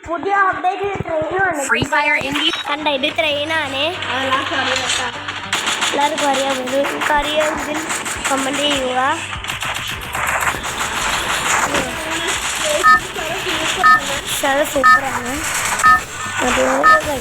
പുതിയ അപ്ഡേറ്റ് ട്രെയിനാണ് free fire കണ്ട ഇത് ട്രെയിനാണ് എല്ലാവർക്കും അറിയാമെങ്കിൽ കമൻറ്റ് ചെയ്യുക. വളരെ സൂപ്പറാണ്. അതുപോലെ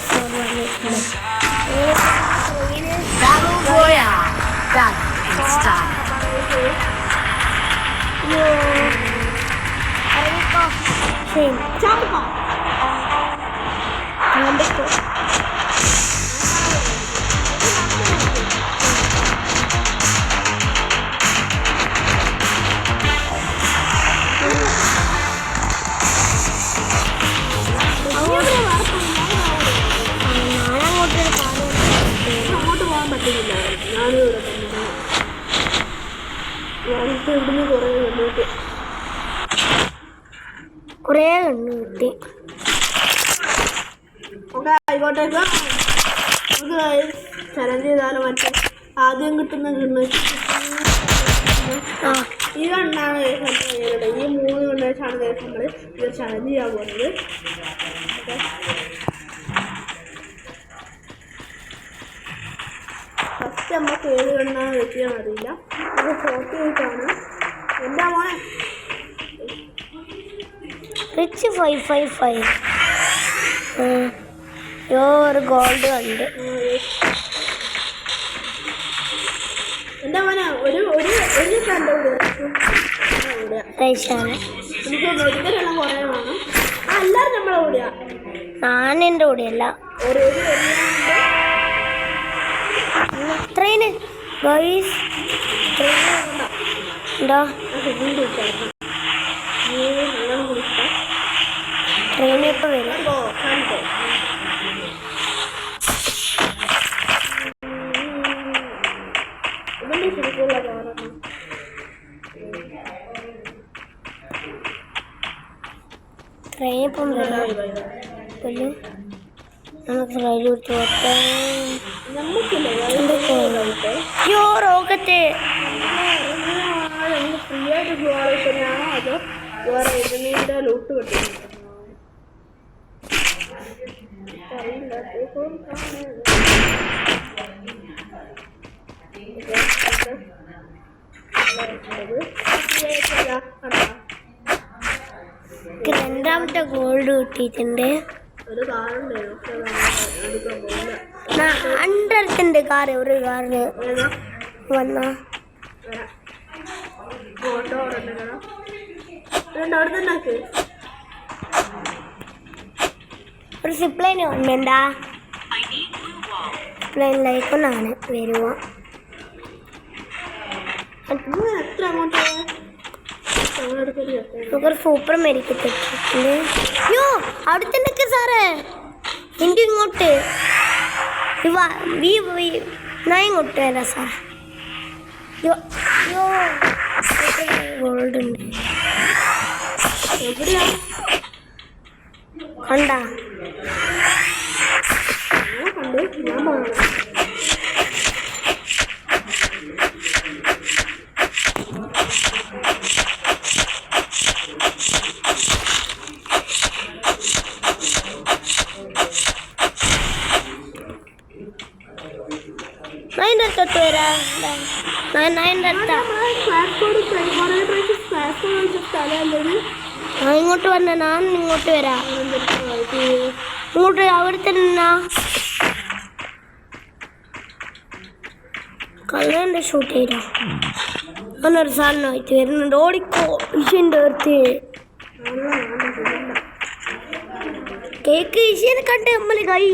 കുറേ കണ്ണു കിട്ടി. ആയിക്കോട്ടേക്ക് നമുക്ക് ചലഞ്ച് ചെയ്താലും മറ്റേ ആദ്യം കിട്ടുന്ന കണ്ണ് ഈ കണ്ണാണ് ഈ 3 കണ്ണ് വെച്ചാണ് നമ്മൾ ഇത് ചലഞ്ച് ചെയ്യാൻ പോകുന്നത്. ഫസ്റ്റ് നമുക്ക് ഏത് കണ്ണാണ് വെക്കാൻ അറിയില്ല. അത് 48 എന്താ മോനെ റിച്ച് 555 ഒരു ഗോൾഡ് കണ്ട്. എന്താ മോനെ ഒരു കണ്ടുകൂടെ നമുക്ക് വെറുതെല്ലാം കുറേ വേണം. എല്ലാവരും നമ്മളെ കൂടിയാ, ഞാൻ എൻ്റെ കൂടെയല്ല. ട്രെയിന് ഗൈസ് ഉണ്ടോ? ട്രെയിൻ ഇപ്പോൾ വരും. ട്രെയിൻ ഇപ്പം വരും. നമുക്ക് റൈഡ് കൊടുത്ത് യോ റോക്കറ്റ് ഫ്രീ ആയിട്ട് പോകാനാണോ അതോ വേറെ ഇതിൻ്റെ ലൂട്ട് കിട്ടും രണ്ടാമത്തെ ഗോൾഡ് കിട്ടിയിട്ടുണ്ട്. ഒരു കാറുണ്ട് അണ്ടർത്തിന്റെ കാറ് ഒരു കാറിന് വന്ന ഫോട്ടോ അവിടെ തന്നെ ഒരു സിപ്ലൈന് വന്നെന്താ സിപ്ലൈനിലേക്കൊന്നാണ് വരുക. എത്ര അങ്ങോട്ട് നമുക്കൊരു സൂപ്പർ മെഡിക്കറ്റ് എത്തിയിട്ടുണ്ട്. യോ അവിടെ തന്നെ സാറേ എൻ്റെ ഇങ്ങോട്ട് ഞാൻ ഇങ്ങോട്ട് വരാം സാർ. യോ യോ ഗോൾഡ് ഉണ്ട് എവിടെയാ കണ്ടാ? കണ്ട് ഞാൻ പോകണം. ഇങ്ങോട്ട് വന്ന ഞാൻ ഇങ്ങോട്ട് വരാം. ഇങ്ങോട്ട് അവിടെ തന്നെ കല്യാണം ഷൂട്ട് ചെയ്ത അങ്ങനൊരു സാധനം ആയിട്ട് വരുന്നുണ്ട്. ഓടിക്കോ ഇഷൻ്റെ അടുത്ത് കേക്ക് ഇഷേനെ കണ്ട് നമ്മൾ കൈ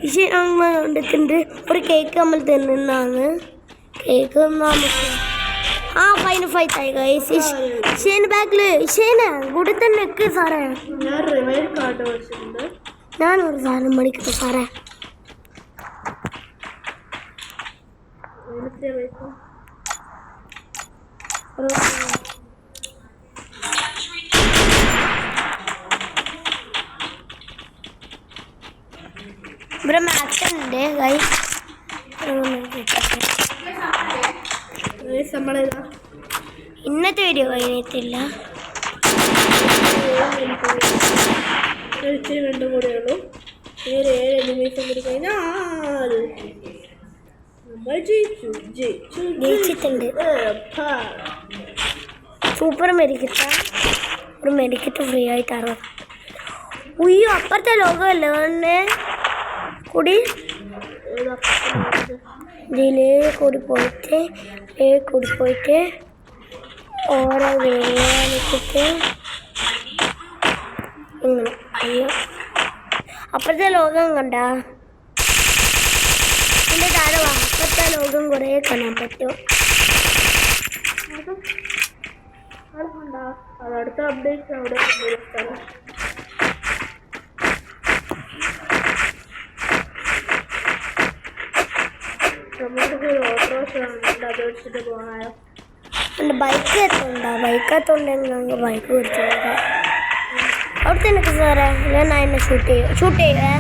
ഇഷ കണ്ടിട്ടുണ്ട്. ഒരു കേക്ക് നമ്മൾ തിന്നുന്നതാണ്. കേക്ക് നമുക്ക് ആ ഫൈന് ഫൈറ്റായി ഗൈസ് ഇഷേന് ബാക്കിൽ ഇഷേന് കൂടെ തന്നെ നിൽക്ക് സാറേ ഞാൻ റിവൈവ് കാർഡ് വെച്ചിട്ടുണ്ട് ഞാനൊരു സാധനം മണിക്കട്ടെ സാറേ ഇവിടെ മാച്ച് ഉണ്ട് ഗൈസ് നമ്മളിതാ ഇന്നത്തെ വീഡിയോ കഴിഞ്ഞിട്ടില്ല ഇച്ചിരി രണ്ടും കൂടെ ഉള്ളൂ ഈ 7 എനിമീസും കൂടി കഴിഞ്ഞാൽ നമ്മൾ ജയിച്ചിട്ടുണ്ട് സൂപ്പർ മെഡിക്കറ്റ് ഒരു മെഡിക്കറ്റ് ഫ്രീ ആയിട്ട് 60 ഉയ്യോ അപ്പുറത്തെ ലോകമല്ലേ വന്നെ കൂടി ഇതിലേ കൂടി പോയിട്ട് ഓരോ വേണിച്ചിട്ട് ഇങ്ങനെ അയ്യോ അപ്പുറത്തെ ലോകം കണ്ട ഇതിൻ്റെ താഴെ അപ്പുറത്തെ ലോകം കുറേ കാണാൻ പറ്റും അതടുത്ത അപ്ഡേറ്റ് അവിടെ നമുക്ക് ഓട്ടോറിക്ഷ അത് വെച്ചിട്ട് പോകാനായോ എൻ്റെ ബൈക്ക് എത്തുന്നുണ്ടോ ബൈക്ക് എത്തുന്നുണ്ടെങ്കിൽ നമുക്ക് ബൈക്ക് പിടിച്ചു പോകാം അവിടെ തന്നെ സാറേ ഞാൻ എന്നെ ഷൂട്ട് ചെയ്യേ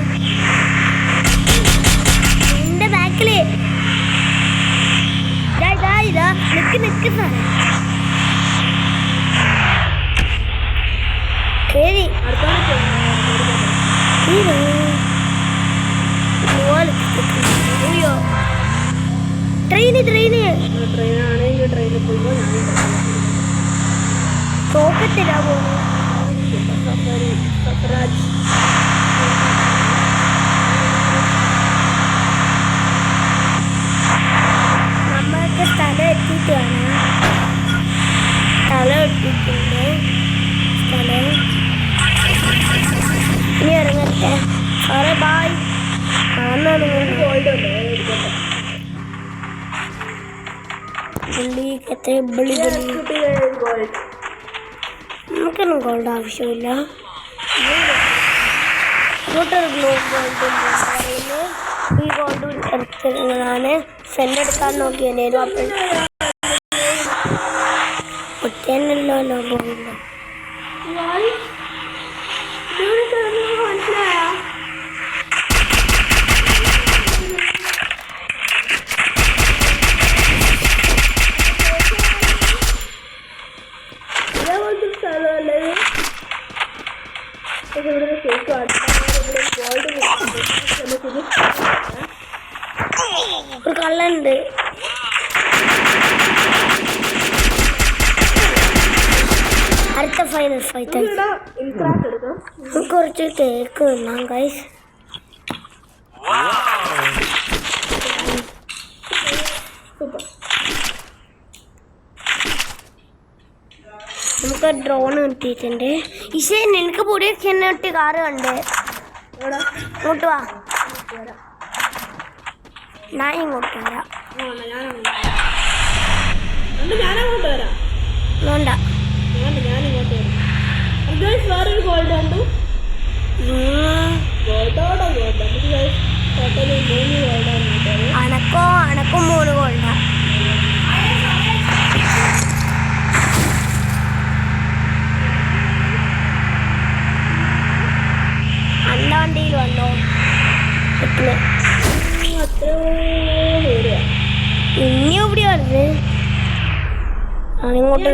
എൻ്റെ ബാക്കിൽ ഇതാ നിക്ക് സാറേ ശരി അയ്യോ ട്രെയിന് ട്രെയിനാണെങ്കിൽ ട്രെയിനിൽ പോകുമ്പോൾ തോക്കത്തില്ല പോകുന്നു നമ്മൾക്ക് സ്ഥലം എത്തിയിട്ട് വേണം സ്ഥലം എത്തിയിട്ടുണ്ട് സ്ഥലം ഇനി ഇറങ്ങട്ടെ സാറേ ബായ് കാണാൻ ഗോൾഡ് ഉണ്ടോ ഗോൾഡ് നമുക്കൊന്നും ഗോൾഡ് ആവശ്യമില്ല ഈ ഗോൾഡ് എടുത്തിരുന്നതാണ് സെൻ്റ് എടുക്കാൻ നോക്കിയതായിരുന്നു അപ്പോൾ ഒറ്റയല്ലോ ഗോൾഡ് മനസ്സിലായോ ഒരു കള്ളുണ്ട് അടുത്ത ഫൈനൽ ഫൈറ്റ് കുറച്ച് കേക്ക് തിന്നാം ഗൈസ് നമുക്ക് ഡ്രോൺ കിട്ടിയിട്ടുണ്ട് ഇഷേ നിനക്ക് പുതിയ കിട്ടി കാറ് കണ്ട് ഇങ്ങോട്ട് വാ ഞാൻ ഇങ്ങോട്ട് വരാം ഞാനങ്ങോട്ട് വരാം വേണ്ട ഞാനിങ്ങോട്ട് വരാം വേറൊരു ഗോൾഡ് കണ്ടു ഗോൾഡോടെ ഗോൾഡ് നമുക്ക് ടോട്ടല് 3 ഗോൾഡാണ് കിട്ടിയത് അണക്കും 3 ഗോൾഡാ അന്ന വണ്ടിയിൽ വന്നോ ഇനി എവിടെ വരുന്നത് ഞാനിങ്ങോട്ട്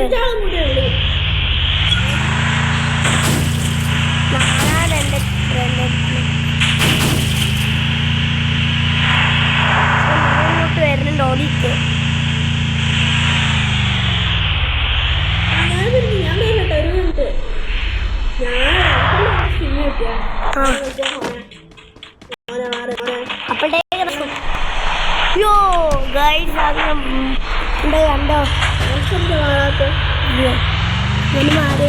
ഇങ്ങോട്ട് വരുന്നുണ്ട് ഓടിക്ക് അപ്പോഴത്തേക്ക് യോ ഗൈസ് അത് കണ്ടോ മാറി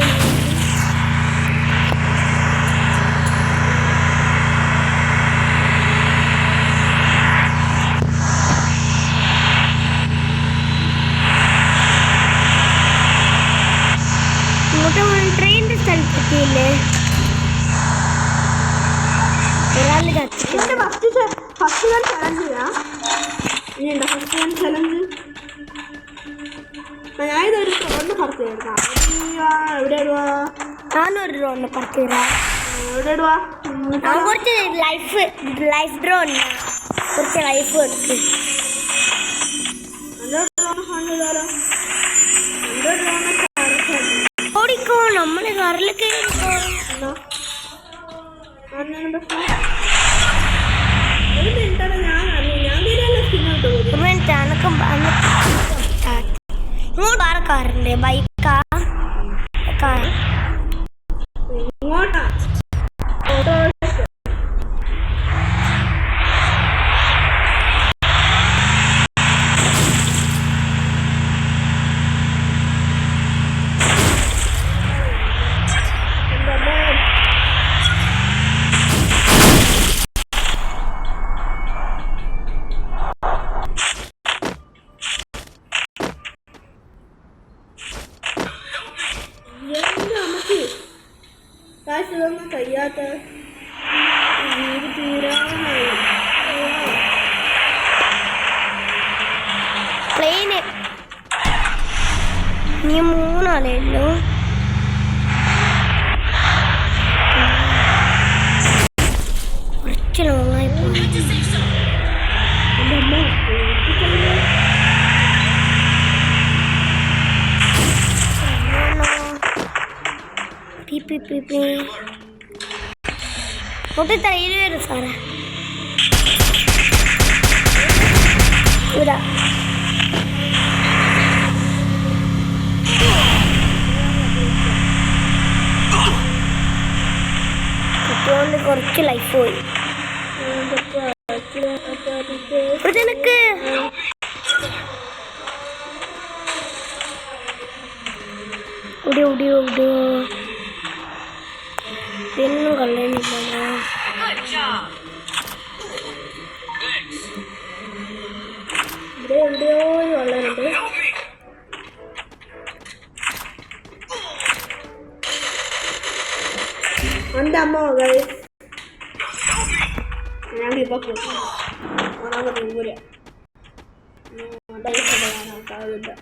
ട്രെയിനിന്റെ സ്ഥലത്തെത്തിയില്ലേ? ഒരാൾ കത്തിച്ചു. ഫസ്റ്റ് ഗൺ ചലഞ്ച് ചെയ്യാം. ഇനിയുണ്ടോ ഫസ്റ്റ് ഗൺ ചലഞ്ച്? ഞാനിതൊരു റോഡിന് പുറത്ത് കയറാം. എവിടെ ഇടുവാ? ഞാനൊരു ഡ്രോണിനെ പുറത്ത് കയറാം. എവിടെ ഇടുവാ? ഞാൻ കുറച്ച് ലൈഫ് ഡ്രോൺ കുറച്ച് ലൈഫ് എടുത്ത് ഓടിക്കോ. നമ്മള് കാറിൽ കയറിക്കോ. ഇങ്ങോട്ട് വേറെ കാറുണ്ട്. ബൈക്കാ കാർ ഇങ്ങോട്ടാ ഇതൊന്നും കഴിയാത്ത വീട് തീരാനായി. പ്ലെയിന് നീ 3 ആളേയുള്ളൂ. കുറച്ച് ലോങ്ങായി പോയി. മുട്ടി തൈര് വരും സാറേ. ഇതാ കുട്ടിയോണ്ട് കുറച്ച് ലൈഫ് പോയി. നിനക്ക് പെണ്ണും കള്ളനില്ലല്ലോ. ഇവിടെ എവിടെയോ വെള്ളമുണ്ട്. എൻ്റെ അമ്മ ഞാനിപ്പോ ദൂരെ ആൾക്കാരുണ്ട്.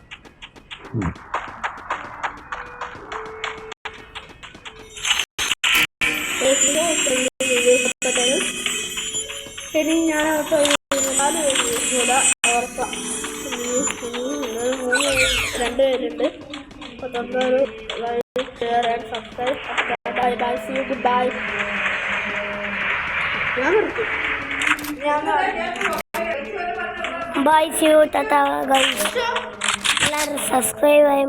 ശരി ഞാൻ ഉറപ്പാം. 2 പേരുണ്ട്. Share and subscribe. Bye bye. See you. Goodbye. ഞാൻ നിർത്തി. Bye. See you. Tata guys. എല്ലാവരും സബ്സ്ക്രൈബ് ആയി.